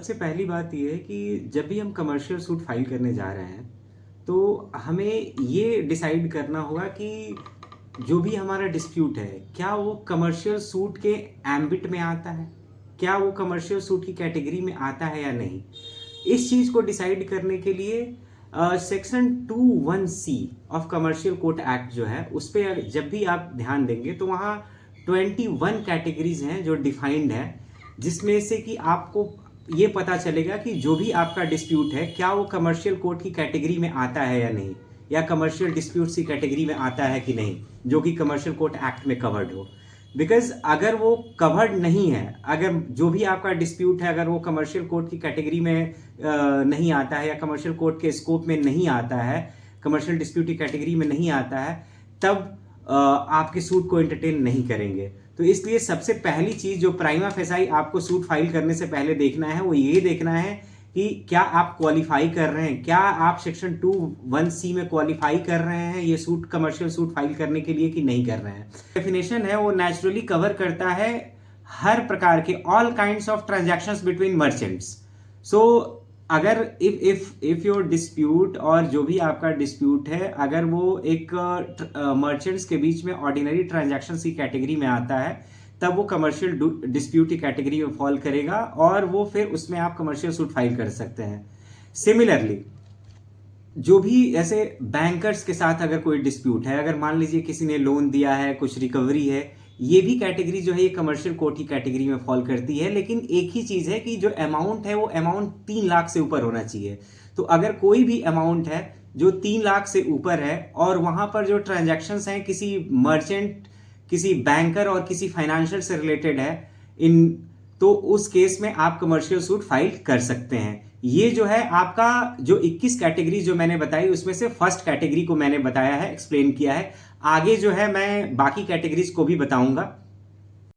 सबसे पहली बात ये है कि जब भी हम कमर्शियल सूट फाइल करने जा रहे हैं, तो हमें ये डिसाइड करना होगा कि जो भी हमारा डिस्प्यूट है, क्या वो कमर्शियल सूट के एम्बिट में आता है? क्या वो कमर्शियल सूट की कैटेगरी में आता है या नहीं? इस चीज़ को डिसाइड करने के लिए section 21C of commercial court act जो है, उस पे जब भी आप ध्यान देंगे तो वहाँ 21 कैटेगरीज हैं जो डिफाइंड है, जिसमें से कि आपको ये पता चलेगा कि जो भी आपका डिस्प्यूट है, क्या वो कमर्शियल कोर्ट की कैटेगरी में आता है या नहीं, या कमर्शियल डिस्प्यूट्स की कैटेगरी में आता है कि नहीं, जो कि कमर्शियल कोर्ट एक्ट में कवर्ड हो। बिकॉज अगर वो कवर्ड नहीं है, अगर जो भी आपका डिस्प्यूट है अगर वो कमर्शियल कोर्ट की कैटेगरी में नहीं आता है या कमर्शियल कोर्ट के स्कोप में नहीं आता है, कमर्शियल डिस्प्यूट की कैटेगरी में नहीं आता है, तब आपके सूट को एंटरटेन नहीं करेंगे। तो इसलिए सबसे पहली चीज जो प्राइमा फेसाई आपको सूट फाइल करने से पहले देखना है, वो ये देखना है कि क्या आप क्वालिफाई कर रहे हैं, क्या आप सेक्शन 21C में क्वालिफाई कर रहे हैं ये सूट, कमर्शियल सूट फाइल करने के लिए, कि नहीं कर रहे हैं। डेफिनेशन है वो नेचुरली कवर करता है हर प्रकार के all kinds of transactions between merchants. So अगर इफ योर डिस्प्यूट, और जो भी आपका डिस्प्यूट है, अगर वो एक मर्चेंट्स के बीच में ऑर्डिनरी ट्रांजैक्शंस की कैटेगरी में आता है, तब वो कमर्शियल डिस्प्यूट की कैटेगरी में फॉल करेगा और वो फिर उसमें आप कमर्शियल सूट फाइल कर सकते हैं। सिमिलरली जो भी ऐसे बैंकर्स के साथ अगर कोई डिस्प्यूट है, अगर मान लीजिए किसी ने लोन दिया है, कुछ रिकवरी है, ये भी कैटेगरी जो है ये कमर्शियल कोर्ट की कैटेगरी में फॉल करती है। लेकिन एक ही चीज है कि जो अमाउंट है वो अमाउंट 3 लाख से ऊपर होना चाहिए। तो अगर कोई भी अमाउंट है जो 3 लाख से ऊपर है और वहां पर जो ट्रांजैक्शंस हैं किसी मर्चेंट, किसी बैंकर और किसी फाइनेंशियल से रिलेटेड है, इन तो उस केस में आप कमर्शियल सूट फाइल कर सकते हैं। ये जो है आपका जो 21 कैटेगरी जो मैंने बताई, उसमें से फर्स्ट कैटेगरी को मैंने बताया है, एक्सप्लेन किया है। आगे जो है मैं बाकी कैटेगरीज को भी बताऊंगा।